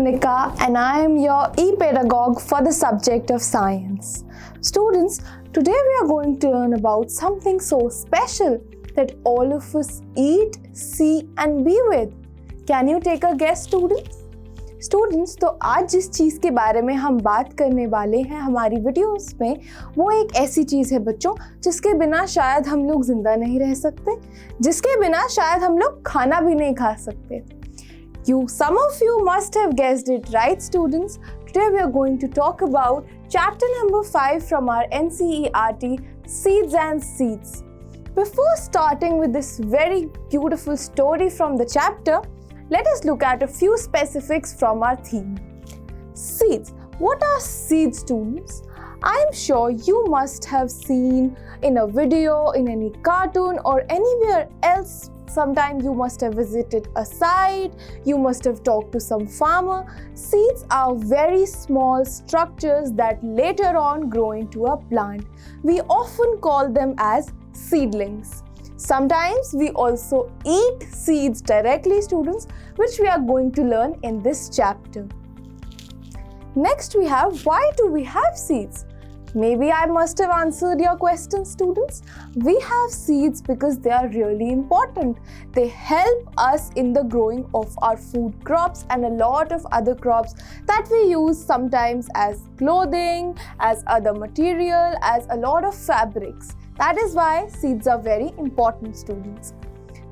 Punika and I am your e-pedagogue for the subject of science. Students, today we are going to learn about something so special that all of us eat, see and be with. Can you take a guess, students? Students, तो आज जिस चीज़ के बारे में हम बात करने वाले हैं हमारी वीडियोस में, वो एक ऐसी चीज़ है बच्चों जिसके बिना शायद हम लोग जिंदा नहीं रह सकते, जिसके बिना शायद हम लोग खाना भी नहीं खा सकते. Some of you must have guessed it right, students. Today we are going to talk about chapter number 5 from our NCERT, Seeds and Seeds. Before starting with this very beautiful story from the chapter, let us look at a few specifics from our theme. Seeds. What are seeds, students? I am sure you must have seen in a video, in any cartoon or anywhere else. Sometime you must have visited a site, you must have talked to some farmer. Seeds are very small structures that later on grow into a plant. We often call them as seedlings. Sometimes we also eat seeds directly, students, which we are going to learn in this chapter. Next we have, why do we have seeds? Maybe I must have answered your question, students. We have seeds because they are really important. They help us in the growing of our food crops and a lot of other crops that we use sometimes as clothing, as other material, as a lot of fabrics. That is why seeds are very important, students.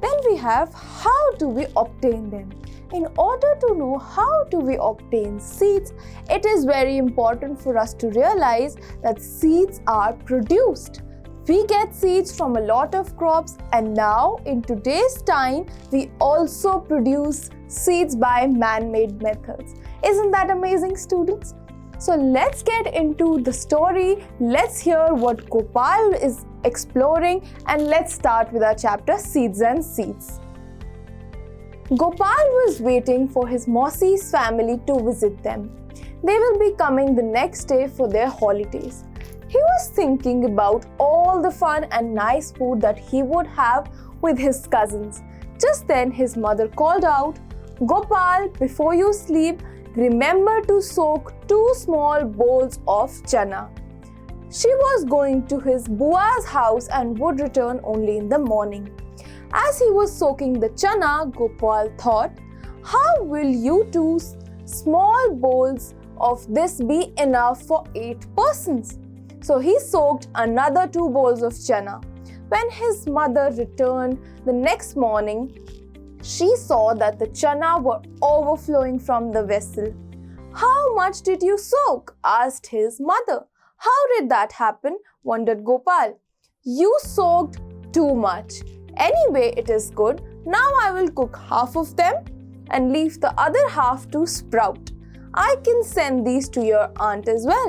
Then we have, how do we obtain them? In order to know how do we obtain seeds, it is very important for us to realize that seeds are produced. We get seeds from a lot of crops, and now in today's time, we also produce seeds by man-made methods. Isn't that amazing, students? So let's get into the story. Let's hear what Gopal is exploring, and let's start with our chapter Seeds and Seeds. Gopal was waiting for his Mausi's family to visit them. They will be coming the next day for their holidays. He was thinking about all the fun and nice food that he would have with his cousins. Just then his mother called out, "Gopal, before you sleep, remember to soak 2 small bowls of chana." She was going to his bua's house and would return only in the morning. As he was soaking the chana, Gopal thought, how will you 2 small bowls of this be enough for 8 persons? So he soaked another 2 bowls of chana. When his mother returned the next morning, she saw that the chana were overflowing from the vessel. "How much did you soak?" asked his mother. "How did that happen?" wondered Gopal. "You soaked too much. Anyway, it is good. Now I will cook half of them and leave the other half to sprout. I can send these to your aunt as well.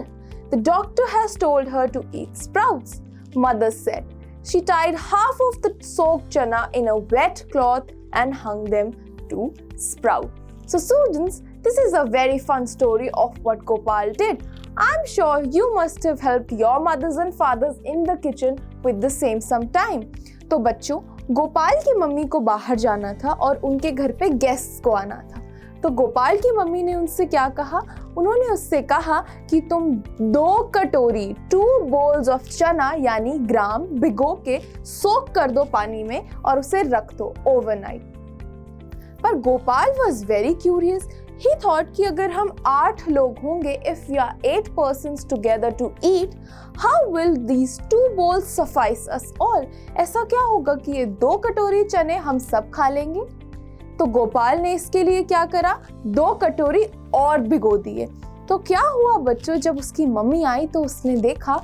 The doctor has told her to eat sprouts," mother said. She tied half of the soaked chana in a wet cloth and hung them to sprout. So students, this is a very fun story of what Gopal did. I'm sure you must have helped your mothers and fathers in the kitchen with the same sometime. तो बच्चों, गोपाल की mummy को बाहर जाना था और उनके घर पे गेस्ट्स को आना था. तो गोपाल की मम्मी ने उनसे क्या कहा? उन्होंने उससे कहा कि तुम 2 कटोरी 2 bowls ऑफ चना यानी ग्राम भिगो के सोक कर दो पानी में और उसे रख दो ओवरनाइट. पर Gopal was very curious. He thought कि अगर हम 8 लोग होंगे, if we are 8 persons together to eat, how will these 2 bowls suffice us all? ऐसा क्या होगा कि ये 2 कटोरी चने हम सब खा लेंगे? तो गोपाल ने इसके लिए क्या करा? 2 कटोरी और भिगो दिए. तो क्या हुआ बच्चों, जब उसकी मम्मी आई तो उसने देखा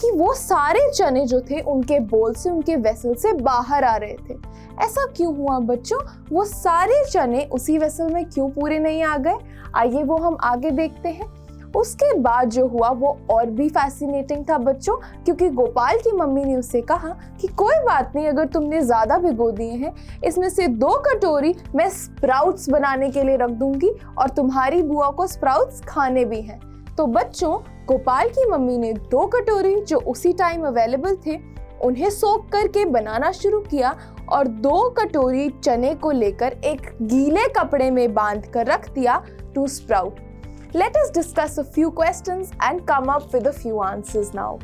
कि वो सारे चने जो थे उनके बोल से, उनके वेसल से बाहर आ रहे थे. ऐसा क्यों हुआ बच्चों? वो सारे चने उसी वेसल में क्यों पूरे नहीं आ गए? आइए वो हम आगे देखते हैं. उसके बाद जो हुआ वो और भी फैसिनेटिंग था बच्चों, क्योंकि गोपाल की मम्मी ने उससे कहा कि कोई बात नहीं, अगर तुमने ज़्यादा भिगो दिए हैं, इसमें से 2 कटोरी मैं स्प्राउट्स बनाने के लिए रख दूंगी और तुम्हारी बुआ को स्प्राउट्स खाने भी हैं. तो बच्चों, गोपाल की मम्मी ने 2 कटोरी जो उसी टाइम अवेलेबल थे उन्हें सोक करके बनाना शुरू किया और 2 कटोरी चने को लेकर एक गीले कपड़े में बांध कर रख दिया to sprout. Let us discuss a few questions and come up with a few answers now.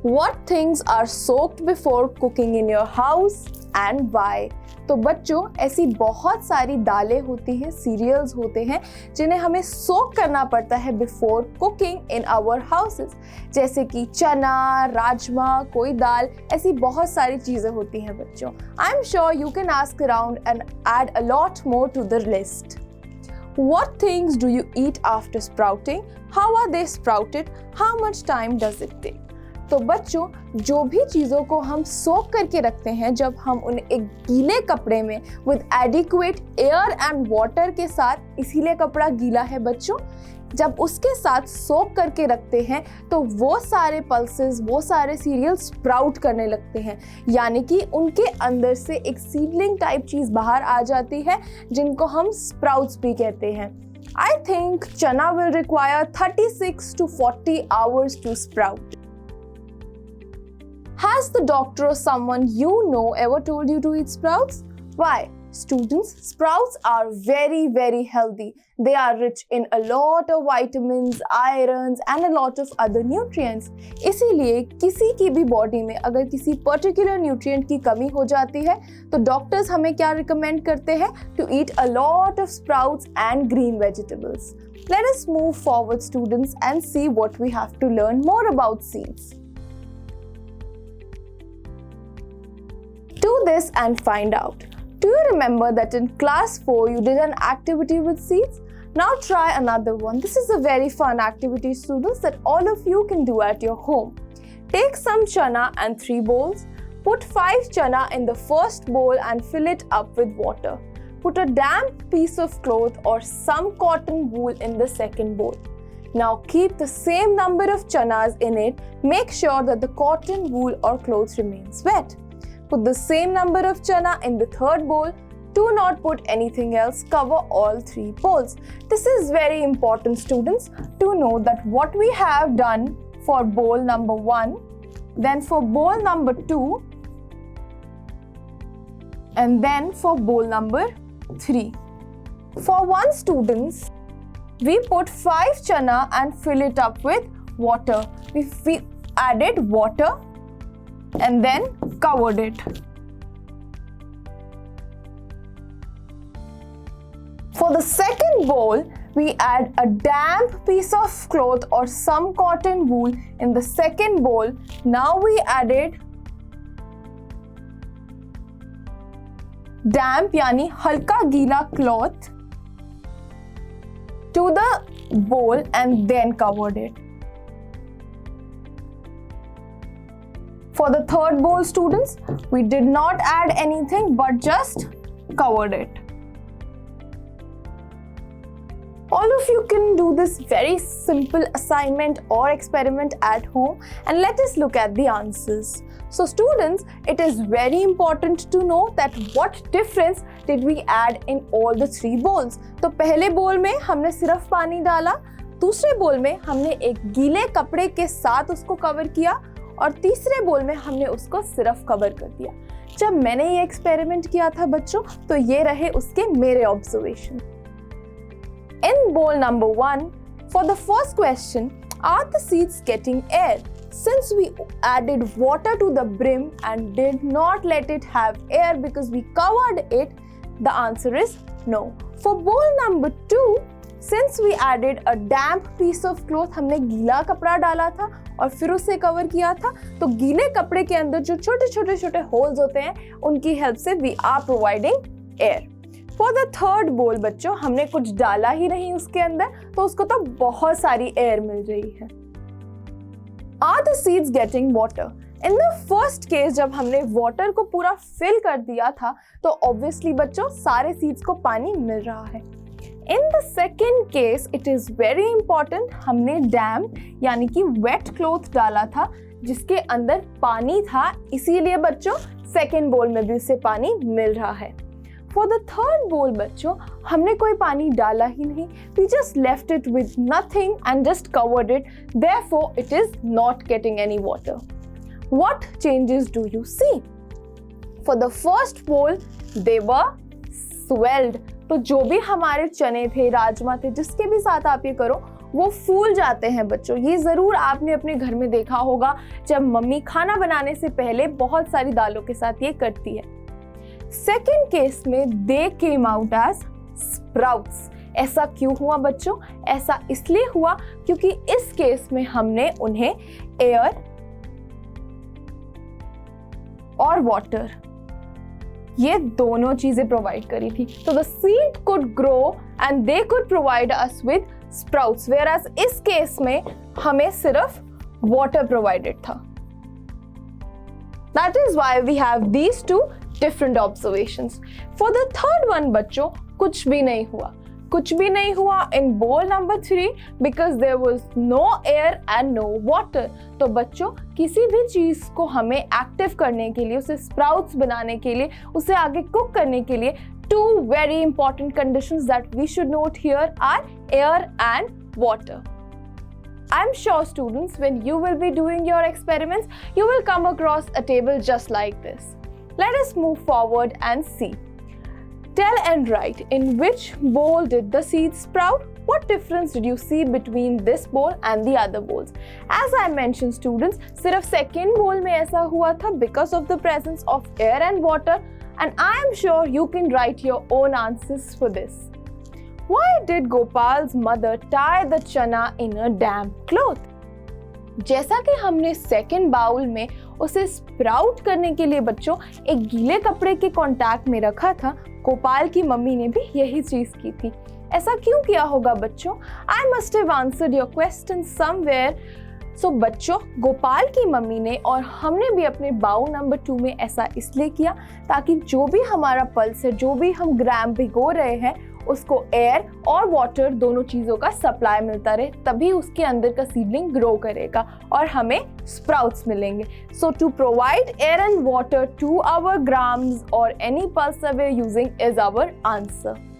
What things are soaked before cooking in your house and why? तो बच्चों, ऐसी बहुत सारी दालें होती हैं, सीरियल्स होते हैं जिन्हें हमें सोक करना पड़ता है before cooking in our houses, जैसे कि चना, राजमा, कोई दाल, ऐसी बहुत सारी चीज़ें होती हैं बच्चों. I am sure you can ask around and add a lot more to the list. What things do you eat after sprouting? How are they sprouted? How much time does it take? तो बच्चों, जो भी चीज़ों को हम सोक करके रखते हैं, जब हम उन्हें एक गीले कपड़े में with adequate air and water के साथ, इसीलिए कपड़ा गीला है बच्चों, जब उसके साथ सोक करके रखते हैं तो वो सारे पल्सेस, वो सारे सीरियल स्प्राउट करने लगते हैं, यानी कि उनके अंदर से एक सीडलिंग टाइप चीज़ बाहर आ जाती है जिनको हम स्प्राउट्स भी कहते हैं. I think chana will require 36 to 40 hours to sprout. Has the doctor or someone you know ever told you to eat sprouts? Why? Students, sprouts are very, very healthy. They are rich in a lot of vitamins, irons and a lot of other nutrients. इसीलिए किसी की भी body में अगर किसी particular nutrient की कमी हो जाती है तो डॉक्टर्स हमें क्या रिकमेंड करते हैं? To eat a lot of sprouts and green vegetables. Let us move forward, students, and see what we have to learn more about seeds. Do this and find out. Do you remember that in class 4 you did an activity with seeds? Now try another one. This is a very fun activity, students, that all of you can do at your home. Take some chana and 3 bowls. Put 5 chana in the first bowl and fill it up with water. Put a damp piece of cloth or some cotton wool in the second bowl. Now keep the same number of chanas in it. Make sure that the cotton wool or cloth remains wet. Put the same number of chana in the third bowl. Do not put anything else. Cover all 3 bowls. This is very important, students, to know that what we have done for bowl number 1, then for bowl number 2, and then for bowl number 3. For 1 students, we put 5 chana and fill it up with water. We added water and then covered it. For the second bowl, we add a damp piece of cloth or some cotton wool in the second bowl. Now we added damp यानी हल्का गीला cloth to the bowl and then covered it. For the third bowl, students, we did not add anything but just covered it. All of you can do this very simple assignment or experiment at home, and let us look at the answers. So students, it is very important to know that what difference did we add in all the 3 bowls. तो पहले बोल में हमने सिर्फ पानी डाला, दूसरे बोल में हमने एक गीले कपड़े के साथ उसको कवर किया और तीसरे बोल में हमने उसको सिर्फ कवर कर दिया. जब मैंने ये एक्सपेरिमेंट किया था बच्चों, तो ये रहे उसके मेरे observation. In bowl number 1, for the first question, are the seeds getting air? Since we added water to the brim and did not let it have air because we covered it, the answer is no. For bowl number 2, since we added a damp piece of cloth, हमने गीला कपड़ा डाला था और फिर उसे cover किया था, तो गीले कपड़े के अंदर जो छोटे छोटे होल्स होते हैं, उनकी हेल्प से we are providing air. For the third bowl बच्चों, हमने कुछ डाला ही नहीं उसके अंदर, तो उसको तो बहुत सारी एयर मिल रही है. Are the seeds getting water? In the first case, जब हमने वाटर को पूरा फिल कर दिया था, तो ऑब्वियसली बच्चों सारे सीड्स को पानी मिल रहा है. In the second case, it is very important, हमने damp यानी कि wet cloth डाला था जिसके अंदर पानी था, इसीलिए बच्चों सेकेंड बोल में भी उसे पानी मिल रहा है. For the third bowl बच्चों, हमने कोई पानी डाला ही नहीं. We just left it with nothing and just covered it. Therefore, it is not getting any water. What changes do you see? For the first pole, they were swelled. तो जो भी हमारे चने थे, राजमा थे, जिसके भी साथ आप ये करो, वो फूल जाते हैं बच्चों। ये ज़रूर आपने अपने घर में देखा होगा जब मम्मी खाना बनाने से पहले बहुत सारी दालों के साथ ये करती है। सेकेंड केस में they came out as sprouts. ऐसा क्यों हुआ बच्चों? ऐसा इसलिए हुआ क्योंकि इस केस में हमने उन्हें एयर और वाटर, ये दोनों चीजें प्रोवाइड करी थी। तो the seed could grow and they could provide us with sprouts, whereas इस केस में हमें सिर्फ वाटर प्रोवाइडेड था। That is why we have these two different observations. For the third one बच्चों, कुछ भी नहीं हुआ। कुछ भी नहीं हुआ in bowl number 3 because there was no air and no water. तो बच्चों, किसी भी चीज को हमें एक्टिव करने के लिए, उसे स्प्राउट्स बनाने के लिए, उसे आगे कुक करने के लिए, two very important conditions that we should note here are air and water. I'm sure students, when you will be doing your experiments, you will come across a table just like this. Let us move forward and see. Tell and write, in which bowl did the seeds sprout? What difference did you see between this bowl and the other bowls? As I mentioned students, सिर्फ second bowl में ऐसा हुआ था because of the presence of air and water, and I am sure you can write your own answers for this. Why did Gopal's mother tie the chana in a damp cloth? जैसा कि हमने second bowl में उसे sprout करने के लिए बच्चों एक गीले कपड़े के कांटेक्ट में रखा था, गोपाल की मम्मी ने भी यही चीज की थी। ऐसा क्यों किया होगा बच्चों? I must have answered your question somewhere. सो बच्चों, गोपाल की मम्मी ने और हमने भी अपने बाउल नंबर 2 में ऐसा इसलिए किया ताकि जो भी हमारा पल्स है, जो भी हम ग्राम भिगो रहे हैं, उसको एयर और वाटर दोनों चीज़ों का सप्लाई मिलता रहे, तभी उसके अंदर का सीडलिंग ग्रो करेगा और हमें स्प्राउट्स मिलेंगे। So to provide air and water to our grams or any pulse we using is our answer.